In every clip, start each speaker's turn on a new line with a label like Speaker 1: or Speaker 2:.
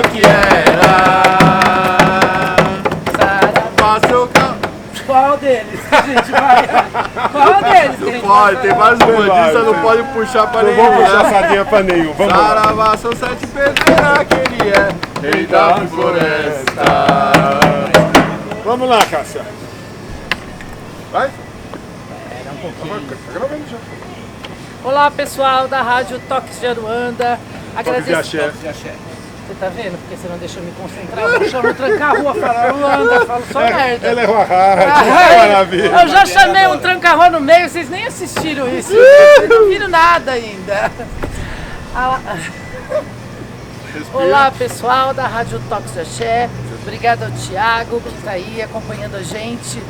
Speaker 1: que era.
Speaker 2: Qual deles? A gente vai. Qual deles?
Speaker 1: Não pode, tem vários bandistas, não pode puxar pra nenhum.
Speaker 3: Não vamos puxar sardinha pra nenhum, vamos lá.
Speaker 1: Saravá, são 7 pedreiras que ele é, rei da floresta.
Speaker 3: Vamos lá, Cássia. Vai?
Speaker 2: Espera um pouquinho.
Speaker 3: Tá gravando já.
Speaker 2: Olá, pessoal da Rádio Toques de Aruanda.
Speaker 3: Toques de axé.
Speaker 2: Você tá vendo? Porque você não deixa eu me concentrar. Eu chamo tranca-rua, falo Aruanda, falo só merda.
Speaker 3: Ela é uma rádio, que maravilha.
Speaker 2: Eu já chamei um tranca-rua no meio, vocês nem assistiram isso. Vocês não viram nada ainda. Olá, pessoal da Rádio Toques de Axé. Obrigado ao Thiago que está aí acompanhando a gente.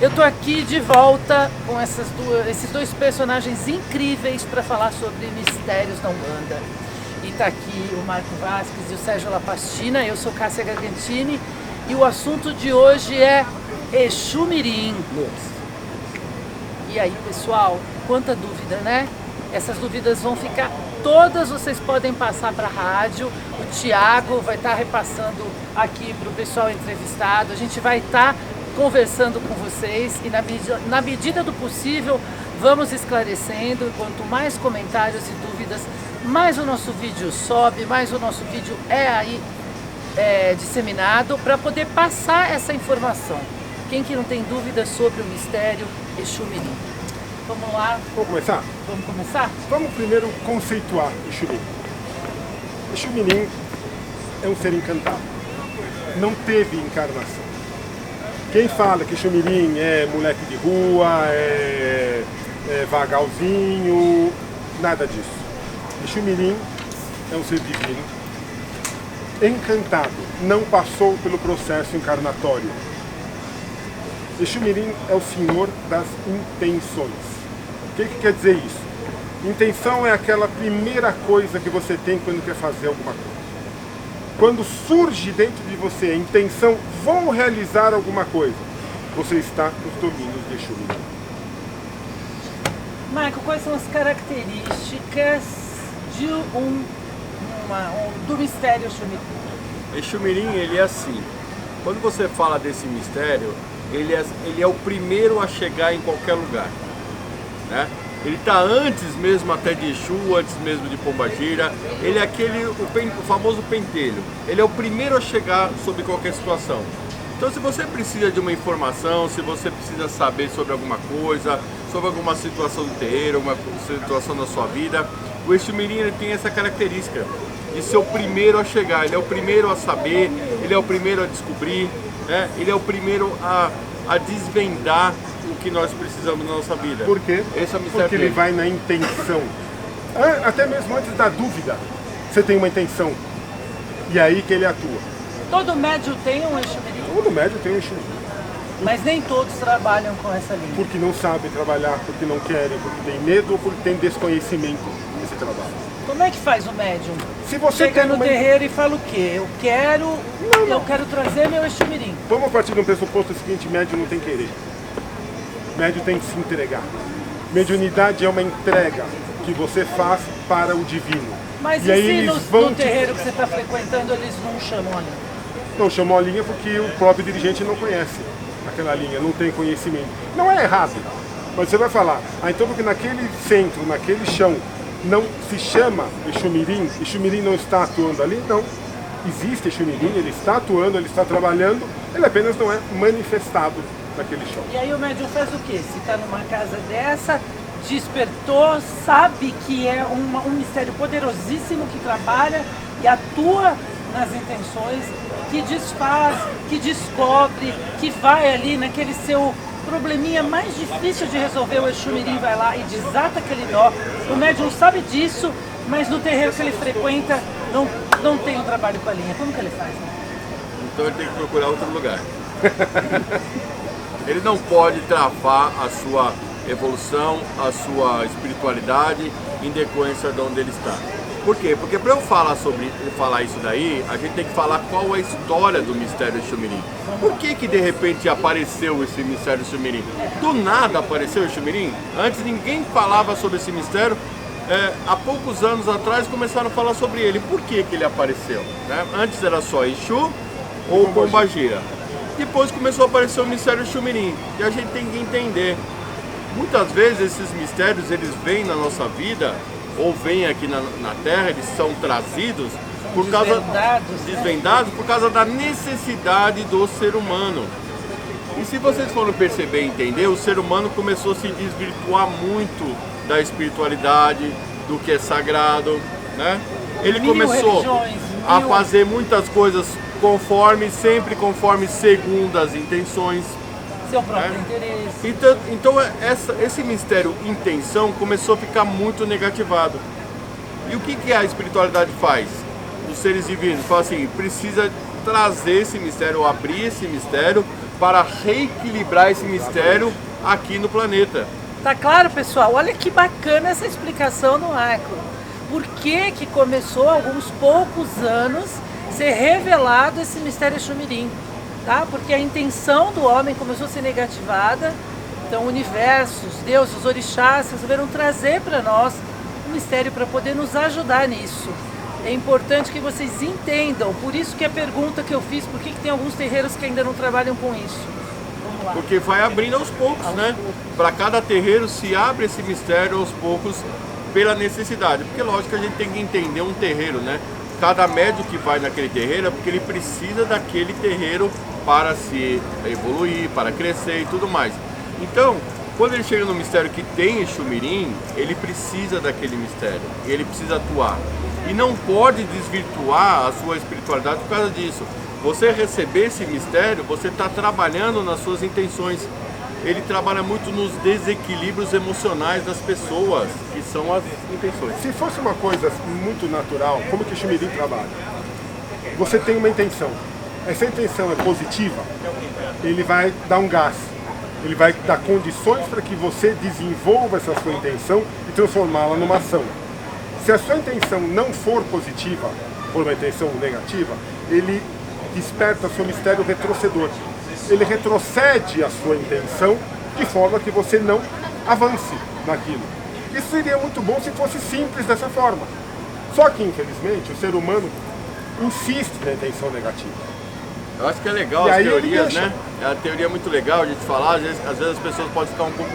Speaker 2: Eu tô aqui de volta com esses dois personagens incríveis para falar sobre mistérios da Umbanda. E tá aqui o Marco Vasques e o Sérgio Lapastina. Eu sou Cássia Gargantini e o assunto de hoje é Exu Mirim. E aí, pessoal, quanta dúvida, né? Essas dúvidas vão ficar todas, vocês podem passar para a rádio. O Thiago vai estar repassando aqui para o pessoal entrevistado. A gente vai estar conversando com vocês e na medida do possível vamos esclarecendo. Quanto mais comentários e dúvidas, mais o nosso vídeo sobe, mais o nosso vídeo é aí disseminado para poder passar essa informação. Quem que não tem dúvidas sobre o mistério Exu Mirim? Vamos lá?
Speaker 3: Vamos começar?
Speaker 2: Vamos começar?
Speaker 3: Vamos primeiro conceituar Exu Mirim. Exu Mirim é um ser encantado. Não teve encarnação. Quem fala que Exu Mirim é moleque de rua, é vagalzinho, nada disso. Exu Mirim é um ser divino, encantado, não passou pelo processo encarnatório. Exu Mirim é o senhor das intenções. O que quer dizer isso? Intenção é aquela primeira coisa que você tem quando quer fazer alguma coisa. Quando surge dentro de você a intenção, vou realizar alguma coisa, você está nos domínios de Exu Mirim.
Speaker 2: Marco, quais são as características de do mistério Exu Mirim?
Speaker 1: Exu Mirim, ele é assim. Quando você fala desse mistério, ele é o primeiro a chegar em qualquer lugar, né? Ele está antes mesmo até de Exu, antes mesmo de Pombagira. Ele é o famoso pentelho. Ele é o primeiro a chegar sobre qualquer situação. Então, se você precisa de uma informação, se você precisa saber sobre alguma coisa, sobre alguma situação do terreiro, alguma situação da sua vida, o Exu Mirim ele tem essa característica de ser o primeiro a chegar. Ele é o primeiro a saber, ele é o primeiro a descobrir, né? Ele é o primeiro a desvendar o que nós precisamos na nossa vida.
Speaker 3: Por quê?
Speaker 1: Esse é o mistério
Speaker 3: Porque ele
Speaker 1: dele.
Speaker 3: vai na intenção. Até mesmo antes da dúvida, você tem uma intenção. E é aí que ele atua.
Speaker 2: Todo médium tem um Exu Mirim,
Speaker 3: Todo médium tem um Exu Mirim.
Speaker 2: mas nem todos trabalham com essa linha.
Speaker 3: Porque não sabem trabalhar, porque não querem, porque tem medo ou porque tem desconhecimento desse trabalho.
Speaker 2: Como é que faz o médium?
Speaker 3: Se você
Speaker 2: Chega
Speaker 3: tem
Speaker 2: no
Speaker 3: uma...
Speaker 2: terreiro e fala o quê? Eu quero trazer meu Exu Mirim.
Speaker 3: Vamos partir de um pressuposto seguinte: médium não tem querer. Médium tem que se entregar. Mediunidade é uma entrega que você faz para o divino.
Speaker 2: Mas
Speaker 3: e aí
Speaker 2: se
Speaker 3: eles
Speaker 2: no
Speaker 3: vão
Speaker 2: terreiro que você está frequentando eles não chamam a linha?
Speaker 3: Não chamam a linha porque o próprio dirigente não conhece aquela linha, não tem conhecimento. Não é errado, mas você vai falar, então porque naquele centro, naquele chão, não se chama Exu Mirim não está atuando ali? Não. Existe Exu Mirim, ele está atuando, ele está trabalhando, ele apenas não é manifestado naquele chão.
Speaker 2: E aí o médium faz o quê? Se está numa casa dessa, despertou, sabe que é um mistério poderosíssimo que trabalha e atua nas intenções, que desfaz, que descobre, que vai ali naquele seu probleminha mais difícil de resolver, o Exu Mirim vai lá e desata aquele nó. O médium sabe disso, mas no terreiro que ele frequenta não tem um trabalho com a linha. Como que ele faz?
Speaker 1: Então ele tem que procurar outro lugar. Ele não pode travar a sua evolução, a sua espiritualidade em decorrência de onde ele está. Por quê? Porque para eu falar isso daí, a gente tem que falar qual é a história do mistério Exu Mirim. Por que de repente apareceu esse mistério Exu Mirim? Do nada apareceu o Exu Mirim? Antes ninguém falava sobre esse mistério. há poucos anos atrás começaram a falar sobre ele. Por que ele apareceu? Né? Antes era só Exu ou Pombagira. Depois começou a aparecer o mistério Exu Mirim. E a gente tem que entender. Muitas vezes esses mistérios eles vêm na nossa vida, ou vêm aqui na Terra, eles são trazidos por causa desvendados por causa da necessidade do ser humano. E se vocês forem perceber e entender, o ser humano começou a se desvirtuar muito da espiritualidade, do que é sagrado, né? Ele começou a fazer muitas coisas sempre conforme segundo as intenções.
Speaker 2: Seu próprio interesse.
Speaker 1: Então esse mistério intenção começou a ficar muito negativado. E o que a espiritualidade faz? Os seres divinos falam assim, precisa trazer esse mistério, ou abrir esse mistério para reequilibrar esse mistério aqui no planeta.
Speaker 2: Tá claro, pessoal? Olha que bacana essa explicação no Arco. Por que que começou há alguns poucos anos ser revelado esse mistério Exu Mirim? Tá? Porque a intenção do homem começou a ser negativada, então o universo, os deuses, os orixás resolveram trazer para nós um mistério para poder nos ajudar nisso. É importante que vocês entendam, por isso que a pergunta que eu fiz, por que tem alguns terreiros que ainda não trabalham com isso? Vamos lá.
Speaker 1: Porque vai abrindo aos poucos, né? Para cada terreiro se abre esse mistério aos poucos pela necessidade. Porque lógico que a gente tem que entender um terreiro, né? Cada médium que vai naquele terreiro é porque ele precisa daquele terreiro para se evoluir, para crescer e tudo mais. Então, quando ele chega no mistério que tem Exu Mirim, ele precisa daquele mistério, ele precisa atuar. E não pode desvirtuar a sua espiritualidade por causa disso. Você receber esse mistério, você está trabalhando nas suas intenções. Ele trabalha muito nos desequilíbrios emocionais das pessoas, que são as intenções.
Speaker 3: Se fosse uma coisa muito natural, como que o Exu Mirim trabalha? Você tem uma intenção. Essa intenção é positiva, ele vai dar um gás. Ele vai dar condições para que você desenvolva essa sua intenção e transformá-la numa ação. Se a sua intenção não for positiva, for uma intenção negativa, ele desperta seu mistério retrocedor. Ele retrocede a sua intenção de forma que você não avance naquilo. Isso seria muito bom se fosse simples dessa forma. Só que, infelizmente, o ser humano insiste na intenção negativa.
Speaker 1: Eu acho que é legal as teorias, né? A teoria é muito legal a gente falar, às vezes as pessoas podem ficar um pouco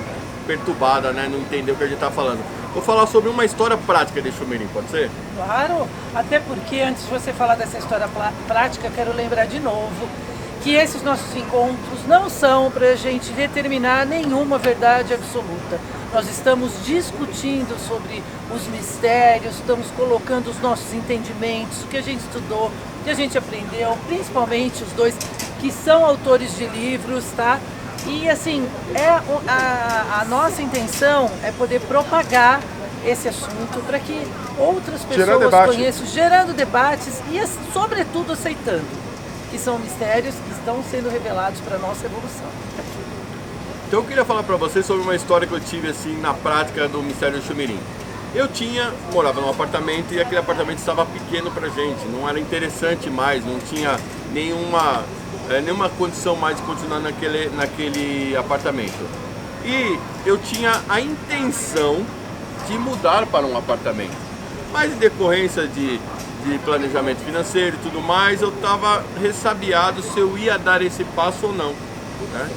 Speaker 1: perturbadas, né? Não entender o que a gente está falando. Vou falar sobre uma história prática de Exu Mirim, pode ser?
Speaker 2: Claro, até porque antes de você falar dessa história prática, eu quero lembrar de novo que esses nossos encontros não são para a gente determinar nenhuma verdade absoluta. Nós estamos discutindo sobre os mistérios, estamos colocando os nossos entendimentos, o que a gente estudou, o que a gente aprendeu, principalmente os dois que são autores de livros, tá? E assim, a nossa intenção é poder propagar esse assunto para que outras pessoas conheçam, gerando debates e, sobretudo, aceitando que são mistérios que estão sendo revelados para a nossa evolução.
Speaker 1: Então eu queria falar para vocês sobre uma história que eu tive assim na prática do mistério Exu Mirim. Eu morava num apartamento e aquele apartamento estava pequeno pra gente, não era interessante mais, não tinha nenhuma condição mais de continuar naquele apartamento. E eu tinha a intenção de mudar para um apartamento, mas em decorrência de planejamento financeiro e tudo mais, eu estava ressabiado se eu ia dar esse passo ou não, né?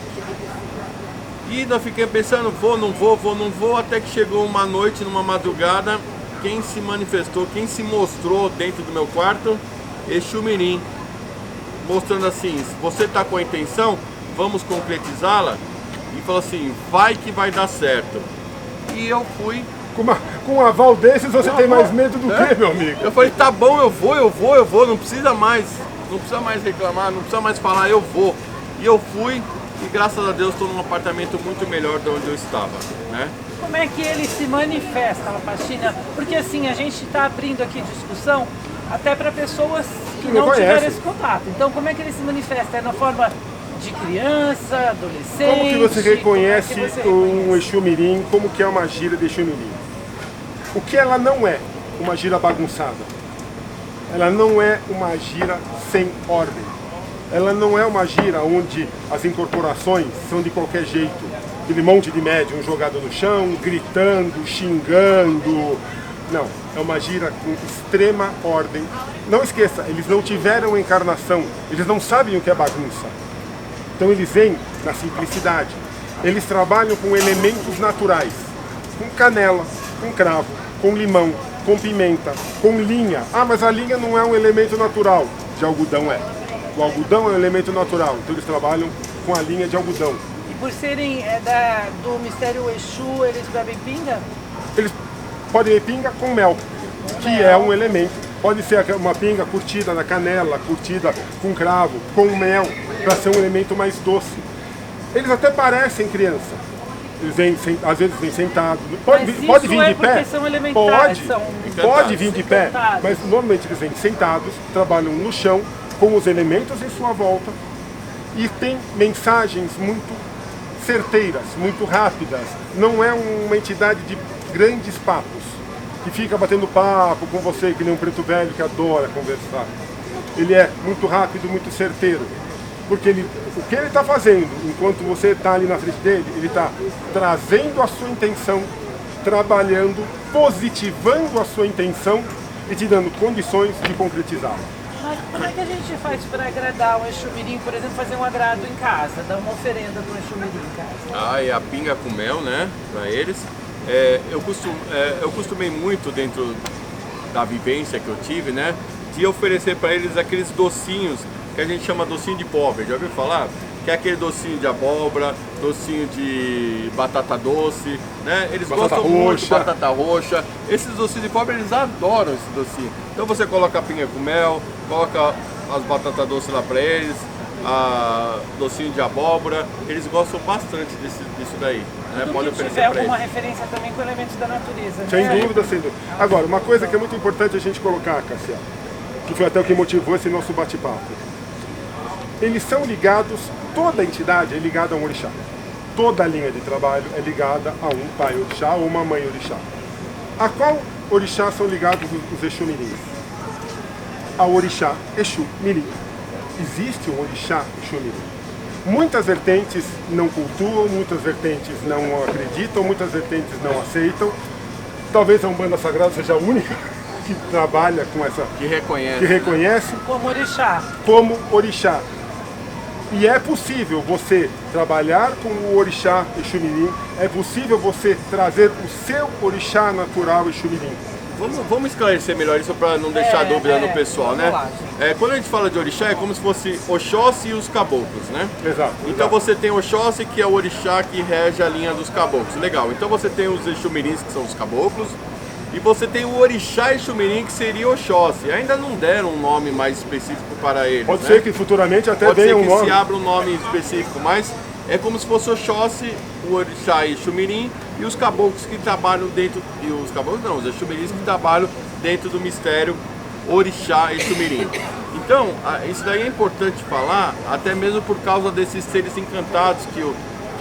Speaker 1: E nós fiquei pensando, vou, não vou, até que chegou uma noite, numa madrugada, quem se manifestou, quem se mostrou dentro do meu quarto? Exu Mirim, mostrando assim, se você está com a intenção, vamos concretizá-la? E falou assim, vai que vai dar certo. E eu fui.
Speaker 3: Com um aval desses, você tem mais medo do que, meu amigo?
Speaker 1: Eu falei, tá bom, eu vou, não precisa mais reclamar, não precisa mais falar, eu vou. E eu fui. E graças a Deus estou num apartamento muito melhor de onde eu estava, né?
Speaker 2: Como é que ele se manifesta, Lapastina? Porque assim, a gente está abrindo aqui discussão até para pessoas que não tiveram esse contato. Então, como é que ele se manifesta? É na forma de criança, adolescente?
Speaker 3: Como que você reconhece um Exu Mirim? Como que é uma gira de Exu Mirim? O que ela não é? Uma gira bagunçada. Ela não é uma gira sem ordem. Ela não é uma gira onde as incorporações são de qualquer jeito. Aquele monte de médium jogado no chão, gritando, xingando, Não, é uma gira com extrema ordem. Não esqueça, eles não tiveram encarnação, eles não sabem o que é bagunça. Então eles vêm na simplicidade. Eles trabalham com elementos naturais, com canela, com cravo, com limão, com pimenta, com linha. Ah, mas a linha não é um elemento natural. De algodão é. O algodão é um elemento natural, então eles trabalham com a linha de algodão.
Speaker 2: E por serem do mistério Exu, eles bebem pinga?
Speaker 3: Eles podem beber pinga com mel, que é um elemento. Pode ser uma pinga curtida na canela, curtida com cravo, com mel, para ser um elemento mais doce. Eles até parecem criança. Eles vêm, às vezes vêm sentados. Pode vir de pé?
Speaker 2: São elementares,
Speaker 3: Pode vir de pé, mas normalmente eles vêm sentados, trabalham no chão, com os elementos em sua volta, e tem mensagens muito certeiras, muito rápidas. Não é uma entidade de grandes papos, que fica batendo papo com você, que nem um preto velho que adora conversar. Ele é muito rápido, muito certeiro. Porque o que ele está fazendo, enquanto você está ali na frente dele, ele está trazendo a sua intenção, trabalhando, positivando a sua intenção e te dando condições de concretizá-la.
Speaker 2: Mas como é que a gente faz para agradar o Exu Mirim, por exemplo, fazer um agrado em casa, dar uma oferenda para o Exu Mirim em casa?
Speaker 1: Ah, e a pinga com mel, né, para eles. Eu costumei muito, dentro da vivência que eu tive, né, de oferecer para eles aqueles docinhos que a gente chama docinho de pobre, já ouviu falar? Que é aquele docinho de abóbora, docinho de batata doce, né? Eles gostam muito de batata roxa. Esses docinhos de pobre, eles adoram esse docinho. Então você coloca a pinga com mel, coloca as batatas doces lá para eles, docinho de abóbora, eles gostam bastante disso daí. Né? Pode oferecer
Speaker 2: tiver
Speaker 1: para
Speaker 2: alguma
Speaker 1: eles.
Speaker 2: referência também com elementos da natureza.
Speaker 3: Sem
Speaker 2: né?
Speaker 3: dúvida, sem dúvida. Agora, uma coisa que é muito importante a gente colocar, Cássia, que foi até o que motivou esse nosso bate-papo. Eles são ligados, toda a entidade é ligada a um orixá. Toda a linha de trabalho é ligada a um pai orixá ou uma mãe orixá. A qual orixá são ligados os Exu Mirins? Ao orixá Exu Mirim. Existe um orixá Exu Mirim. Muitas vertentes não cultuam, muitas vertentes não acreditam, muitas vertentes não aceitam. Talvez a Umbanda Sagrada seja a única que trabalha com essa...
Speaker 1: Que
Speaker 3: que reconhece
Speaker 2: Como orixá.
Speaker 3: como orixá. E é possível você trabalhar com o orixá Exu Mirim, é possível você trazer o seu orixá natural Exu Mirim.
Speaker 1: Vamos esclarecer melhor isso para não deixar dúvida no pessoal, né?
Speaker 2: lá,
Speaker 1: Quando a gente fala de orixá, é como se fosse Oxóssi e os caboclos, né?
Speaker 3: Exato.
Speaker 1: Então você tem Oxóssi, que é o orixá que rege a linha dos caboclos. Legal. Então você tem os Exu Mirins, que são os caboclos, e você tem o orixá Exu Mirim, que seria Oxóssi. Ainda não deram um nome mais específico para eles.
Speaker 3: Pode
Speaker 1: né?
Speaker 3: ser que futuramente até
Speaker 1: Pode
Speaker 3: venha
Speaker 1: ser
Speaker 3: um
Speaker 1: que
Speaker 3: nome.
Speaker 1: se abra um nome específico, mas é como se fosse Oxóssi, o orixá Exu Mirim, e os caboclos que trabalham dentro... E os caboclos não, os Exu Mirins que trabalham dentro do mistério orixá Exu Mirim. Então, isso daí é importante falar, até mesmo por causa desses seres encantados que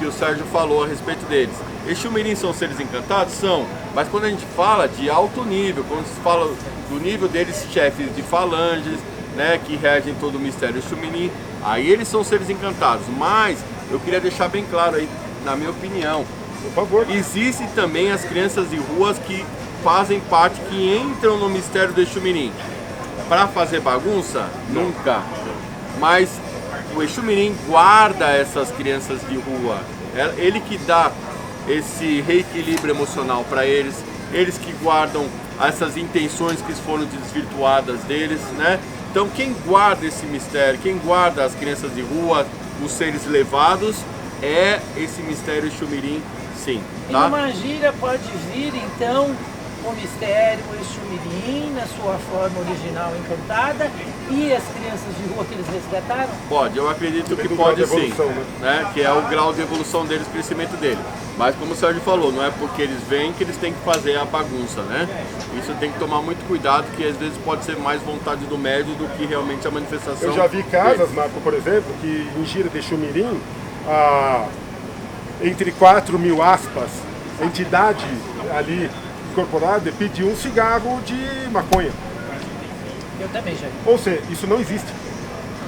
Speaker 1: o Sérgio falou a respeito deles. Exu Mirim são seres encantados? São, mas quando a gente fala de alto nível, quando se fala do nível deles, chefes de falanges, né, que regem todo o mistério Exu Mirim, aí eles são seres encantados. Mas eu queria deixar bem claro aí, na minha opinião,
Speaker 3: Por favor.
Speaker 1: existem também as crianças de ruas que fazem parte, que entram no mistério do Exu Mirim. Para fazer bagunça? Nunca. Mas o Exu Mirim guarda essas crianças de rua. É ele que dá esse reequilíbrio emocional para eles. Eles que guardam essas intenções que foram desvirtuadas deles, né? Então quem guarda esse mistério, quem guarda as crianças de rua, os seres levados, é esse mistério Exu Mirim, sim.
Speaker 2: E
Speaker 1: Tá?
Speaker 2: numa gira pode vir, então, o mistério Exu Mirim, na sua forma original encantada, e as crianças de rua que eles resgataram?
Speaker 1: Pode, eu acredito que
Speaker 3: Depende do grau
Speaker 1: pode
Speaker 3: de
Speaker 1: sim,
Speaker 3: evolução,
Speaker 1: né? Que é o grau de evolução deles, o crescimento dele. Mas como o Sérgio falou, não é porque eles vêm que eles têm que fazer a bagunça, né? Isso tem que tomar muito cuidado, que às vezes pode ser mais vontade do médium do que realmente a manifestação.
Speaker 3: Eu já vi casas,
Speaker 1: deles.
Speaker 3: Marco, por exemplo, que em gira de Exu Mirim, entre 4.000 aspas, a entidade ali incorporada pediu um cigarro de maconha.
Speaker 2: Eu também já vi.
Speaker 3: Ou seja, isso não existe.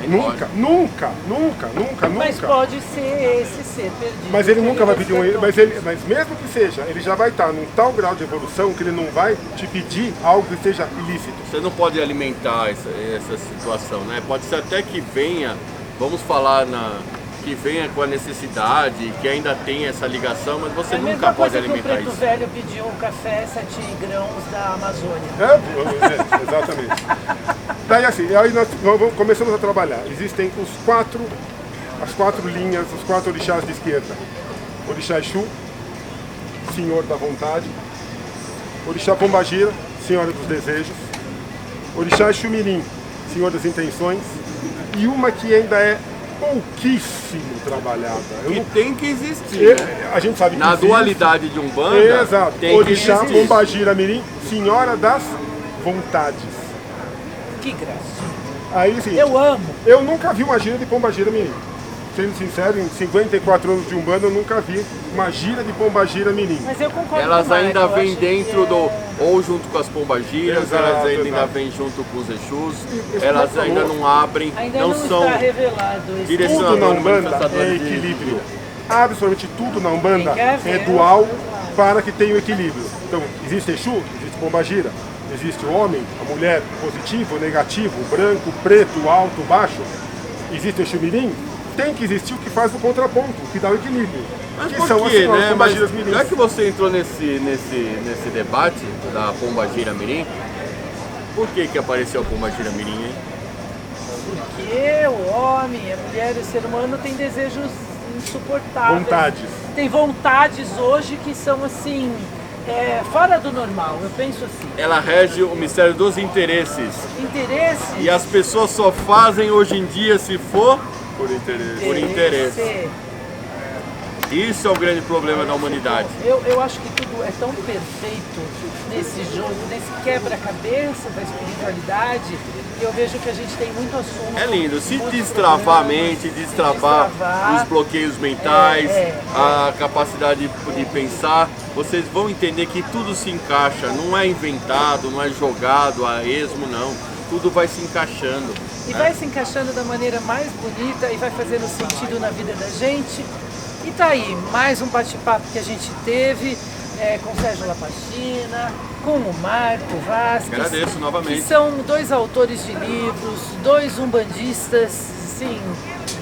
Speaker 3: Nunca, nunca, nunca, nunca,
Speaker 2: Mas
Speaker 3: nunca.
Speaker 2: pode ser esse ser perdido.
Speaker 3: Mas ele nunca vai pedir
Speaker 2: resgatou.
Speaker 3: mas mesmo que seja, ele já vai estar num tal grau de evolução que ele não vai te pedir algo que seja ilícito.
Speaker 1: Você não pode alimentar essa situação, né? Pode ser até que venha, vamos falar que venha com a necessidade, que ainda tem essa ligação, mas você
Speaker 2: É a
Speaker 1: nunca
Speaker 2: mesma
Speaker 1: pode
Speaker 2: coisa que
Speaker 1: alimentar
Speaker 2: o preto
Speaker 1: isso.
Speaker 2: velho pediu um café 7 grãos da Amazônia.
Speaker 3: Exatamente. Daí assim, aí nós começamos a trabalhar. Existem as quatro linhas, os 4 orixás de esquerda. Orixá Exu, Senhor da Vontade. Orixá Pombagira, Senhora dos Desejos. Orixá Exumirim, Senhor das Intenções. E uma que ainda é pouquíssimo trabalhada.
Speaker 1: Que tem que existir, né?
Speaker 3: A gente sabe que
Speaker 1: Na
Speaker 3: existe.
Speaker 1: dualidade de Umbanda,
Speaker 3: Exato.
Speaker 1: tem
Speaker 3: Orixá
Speaker 1: que existir.
Speaker 3: Pombagira Mirim, Senhora das Vontades.
Speaker 2: Que graça.
Speaker 3: Aí sim.
Speaker 2: Eu amo.
Speaker 3: Eu nunca vi uma gira de pombagira mirim. Sendo sincero, em 54 anos de Umbanda eu nunca vi uma gira de pombagira mirim.
Speaker 2: Mas eu concordo
Speaker 1: Elas
Speaker 2: com o
Speaker 1: ainda
Speaker 2: Marco, eu
Speaker 1: vêm
Speaker 2: acho
Speaker 1: dentro
Speaker 2: que
Speaker 1: do. Ou junto com as pombagiras,
Speaker 3: Exato,
Speaker 1: elas ainda
Speaker 3: exato.
Speaker 1: vêm junto com os Exus,
Speaker 3: Isso
Speaker 1: elas
Speaker 3: que
Speaker 1: ainda
Speaker 3: falou.
Speaker 1: não abrem,
Speaker 2: Ainda
Speaker 1: não
Speaker 2: não
Speaker 1: são.
Speaker 2: está revelado esse
Speaker 1: Direcionador.
Speaker 3: Tudo na
Speaker 1: Senador,
Speaker 3: Umbanda
Speaker 1: manifestador
Speaker 3: é
Speaker 1: de
Speaker 3: equilíbrio. Absolutamente tudo na Umbanda
Speaker 2: Tem que haver.
Speaker 3: é dual para que tenha o equilíbrio. Então, existe Exu, existe pombagira, existe o homem, a mulher, positivo, negativo, branco, preto, alto, baixo. Existe o Exu Mirim, tem que existir o que faz o contraponto, o que dá o equilíbrio.
Speaker 1: Mas
Speaker 3: que
Speaker 1: por
Speaker 3: são
Speaker 1: quê,
Speaker 3: as
Speaker 1: né? Mas
Speaker 3: pombagiras mirins.
Speaker 1: já que você entrou nesse debate da pombagira mirim, por que apareceu a pombagira mirim, hein?
Speaker 2: Porque o homem, a mulher e o ser humano têm desejos insuportáveis.
Speaker 3: Vontades.
Speaker 2: Tem vontades hoje que são assim, fora do normal, eu penso assim.
Speaker 1: Ela rege o mistério dos interesses.
Speaker 2: Interesses.
Speaker 1: E as pessoas só fazem hoje em dia se for
Speaker 3: Por interesse.
Speaker 1: por interesse. Isso é o grande problema da humanidade.
Speaker 2: Eu acho que tudo é tão perfeito nesse jogo, nesse quebra-cabeça da espiritualidade, que eu vejo que a gente tem muito assunto.
Speaker 1: É lindo. Se
Speaker 2: muitos
Speaker 1: destravar a
Speaker 2: programas,
Speaker 1: mente, destravar os bloqueios mentais, a capacidade de pensar, vocês vão entender que tudo se encaixa. Não é inventado, não é jogado a esmo, não. Tudo vai se encaixando.
Speaker 2: E vai se encaixando da maneira mais bonita e vai fazendo sentido na vida da gente. E tá aí, mais um bate-papo que a gente teve com o Sérgio Lapachina, com o Marco Vasquez.
Speaker 1: Agradeço novamente.
Speaker 2: Que são 2 autores de livros, 2 umbandistas, sim,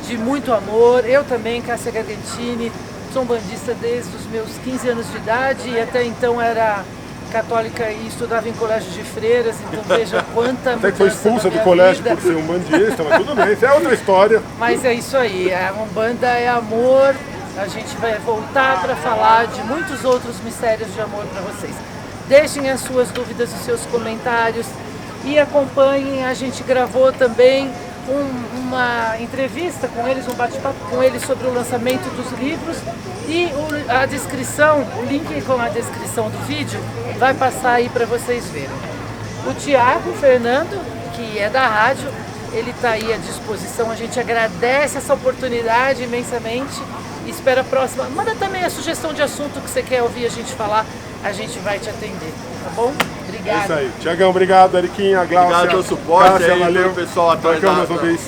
Speaker 2: de muito amor. Eu também, Cássia Gargantini, sou umbandista desde os meus 15 anos de idade e até então era católica e estudava em colégio de freiras, então veja quanta
Speaker 3: Até que foi
Speaker 2: mudança
Speaker 3: expulsa
Speaker 2: na
Speaker 3: do
Speaker 2: minha
Speaker 3: colégio
Speaker 2: vida.
Speaker 3: por ser umbandista, mas tudo bem, isso é outra história.
Speaker 2: Mas é isso aí, a Umbanda é amor, a gente vai voltar para falar de muitos outros mistérios de amor para vocês. Deixem as suas dúvidas, os seus comentários e acompanhem, a gente gravou também uma entrevista com eles, um bate-papo com eles sobre o lançamento dos livros e a descrição, o link com a descrição do vídeo vai passar aí para vocês verem. O Tiago Fernando, que é da rádio, ele está aí à disposição, a gente agradece essa oportunidade imensamente e espera a próxima. Manda também a sugestão de assunto que você quer ouvir a gente falar, a gente vai te atender, tá bom? Obrigada.
Speaker 3: É isso aí. Tiagão, obrigado. Eriquinha, Glaucia.
Speaker 1: Obrigado pelo suporte
Speaker 3: Cássia,
Speaker 1: aí,
Speaker 3: valeu.
Speaker 1: pelo pessoal atrás
Speaker 3: Marcão, mais uma
Speaker 1: da-
Speaker 3: vez.